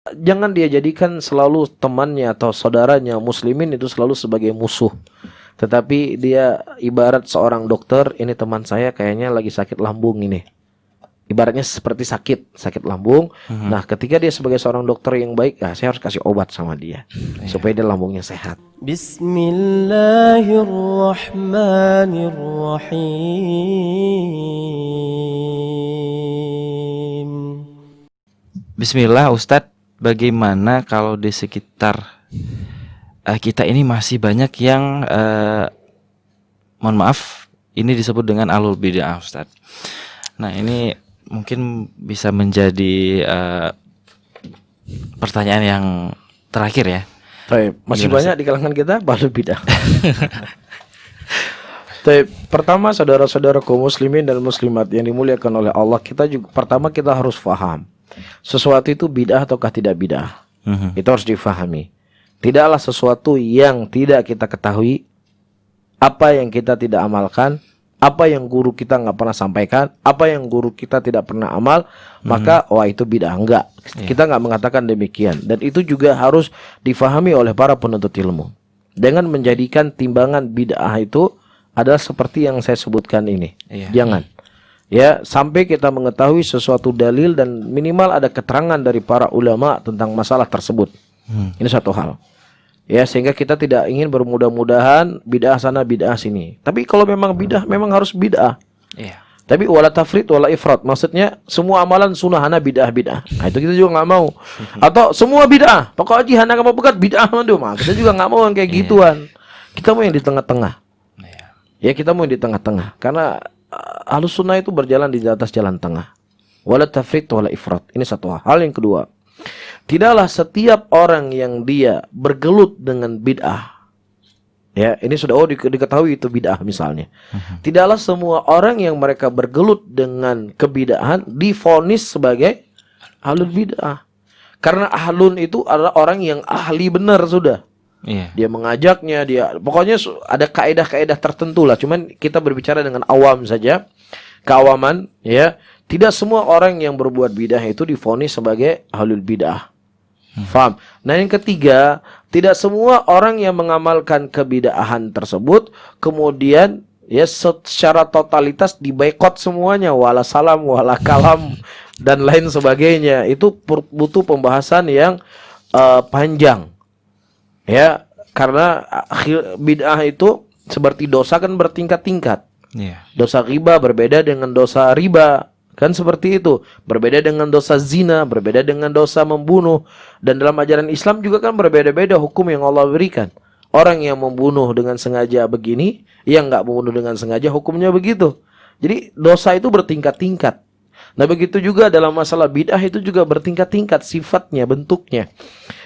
Jangan dia jadikan selalu temannya atau saudaranya muslimin itu selalu sebagai musuh. Tetapi dia ibarat seorang dokter, ini teman saya kayaknya lagi sakit lambung ini. Ibaratnya seperti sakit lambung. Nah, ketika dia sebagai seorang dokter yang baik, saya harus kasih obat sama dia supaya dia lambungnya sehat. Bismillahirrahmanirrahim. Bismillah, Ustadz. Bagaimana kalau di sekitar kita ini masih banyak yang mohon maaf, ini disebut dengan ahlul bid'ah, Ustadz. Nah, ini mungkin bisa menjadi pertanyaan yang terakhir ya. Masih banyak di kalangan kita ahlul bid'ah. Pertama, saudara-saudara kaum muslimin dan muslimat yang dimuliakan oleh Allah, kita harus paham sesuatu itu bid'ah ataukah tidak bid'ah. Itu harus difahami. Tidaklah sesuatu yang tidak kita ketahui, apa yang kita tidak amalkan, apa yang guru kita nggak pernah sampaikan, apa yang guru kita tidak pernah amal, maka wah itu bid'ah. Enggak, kita nggak mengatakan demikian. Dan itu juga harus difahami oleh para penuntut ilmu. Dengan menjadikan timbangan bid'ah itu adalah seperti yang saya sebutkan ini. Jangan. Ya, sampai kita mengetahui sesuatu dalil dan minimal ada keterangan dari para ulama tentang masalah tersebut. Ini satu hal. Ya, sehingga kita tidak ingin bermudah-mudahan bid'ah sana bid'ah sini. Tapi kalau memang bid'ah, memang harus bid'ah. Tapi wala tafrit wala ifrat. Maksudnya semua amalan sunnahana bid'ah. Nah, itu kita juga nggak mau. Atau semua bid'ah. Pokoknya jihana kamu pegat bid'ah mandu. Kita juga nggak mau yang kayak gituan. Kita mau yang di tengah-tengah. Ya, kita mau yang di tengah-tengah. Karena Ahlus sunnah itu berjalan di atas jalan tengah. Wala tafrit wala ifrat. Ini satu hal. Hal yang kedua, tidaklah setiap orang yang dia bergelut dengan bid'ah, ya ini sudah diketahui itu bid'ah misalnya. Tidaklah semua orang yang mereka bergelut dengan kebid'ahan divonis sebagai ahlul bid'ah. Karena ahlun itu adalah orang yang ahli benar sudah. Dia mengajaknya, pokoknya ada kaedah-kaedah tertentu lah. Cuman kita berbicara dengan awam saja, keawaman, ya. Tidak semua orang yang berbuat bid'ah itu divonis sebagai ahlul bid'ah. Faham? Nah, yang ketiga, tidak semua orang yang mengamalkan kebid'ahan tersebut kemudian ya secara totalitas diboikot semuanya, wala salam, wala kalam dan lain sebagainya. Itu butuh pembahasan yang panjang. Ya, karena bid'ah itu seperti dosa kan bertingkat-tingkat. Dosa riba berbeda dengan dosa riba. Kan seperti itu. Berbeda dengan dosa zina, berbeda dengan dosa membunuh. Dan dalam ajaran Islam juga kan berbeda-beda hukum yang Allah berikan. Orang yang membunuh dengan sengaja begini, yang nggak membunuh dengan sengaja hukumnya begitu. Jadi dosa itu bertingkat-tingkat. Nah, begitu juga dalam masalah bid'ah itu juga bertingkat-tingkat sifatnya, bentuknya.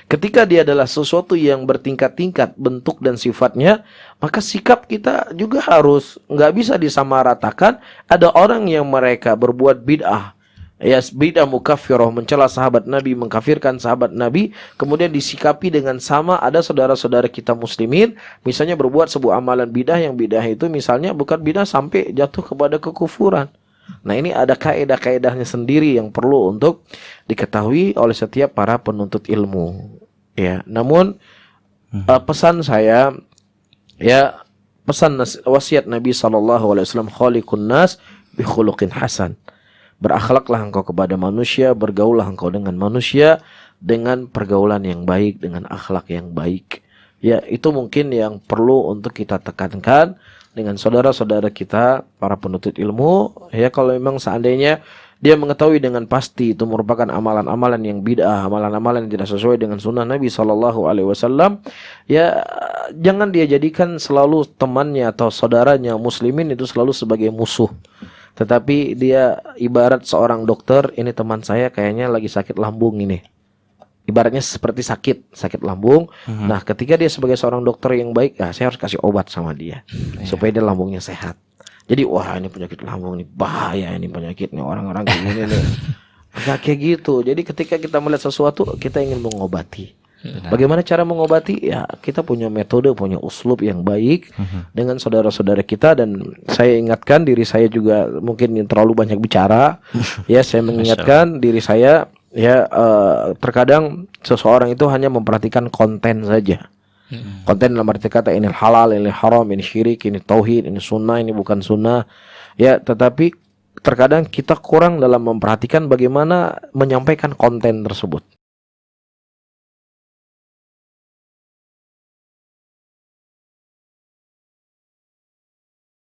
Ketika dia adalah sesuatu yang bertingkat-tingkat bentuk dan sifatnya, maka sikap kita juga harus nggak bisa disamaratakan. Ada orang yang mereka berbuat bid'ah, ya bid'ah mukaffirah, mencela sahabat Nabi, mengkafirkan sahabat Nabi, kemudian disikapi dengan sama. Ada saudara-saudara kita muslimin misalnya berbuat sebuah amalan bid'ah, yang bid'ah itu misalnya bukan bid'ah sampai jatuh kepada kekufuran. Nah, ini ada kaedah-kaedahnya sendiri yang perlu untuk diketahui oleh setiap para penuntut ilmu. Ya, namun pesan saya, ya pesan wasiat Nabi SAW, khaliqun nas bi khuluqin hasan. Berakhlaklah engkau kepada manusia, bergaulah engkau dengan manusia dengan pergaulan yang baik, dengan akhlak yang baik. Ya, itu mungkin yang perlu untuk kita tekankan dengan saudara-saudara kita para penuntut ilmu. Ya, kalau memang seandainya dia mengetahui dengan pasti itu merupakan amalan-amalan yang bid'ah, amalan-amalan yang tidak sesuai dengan sunnah Nabi SAW, ya jangan dia jadikan selalu temannya atau saudaranya muslimin itu selalu sebagai musuh. Tetapi dia ibarat seorang dokter, ini teman saya kayaknya lagi sakit lambung ini. Ibaratnya seperti sakit lambung. Nah, ketika dia sebagai seorang dokter yang baik, saya harus kasih obat sama dia supaya dia lambungnya sehat. Jadi wah, ini penyakit lambung ini bahaya, ini penyakitnya orang-orang kayak gini nih. Enggak kayak gitu. Jadi ketika kita melihat sesuatu, kita ingin mengobati. Bagaimana cara mengobati? Ya, kita punya metode, punya uslub yang baik dengan saudara-saudara kita. Dan saya ingatkan diri saya juga, mungkin yang terlalu banyak bicara. Ya, saya mengingatkan diri saya Ya, terkadang seseorang itu hanya memperhatikan konten saja. Konten dalam arti kata ini halal, ini haram, ini syirik, ini tauhid, ini sunnah, ini bukan sunnah. Ya, tetapi terkadang kita kurang dalam memperhatikan bagaimana menyampaikan konten tersebut.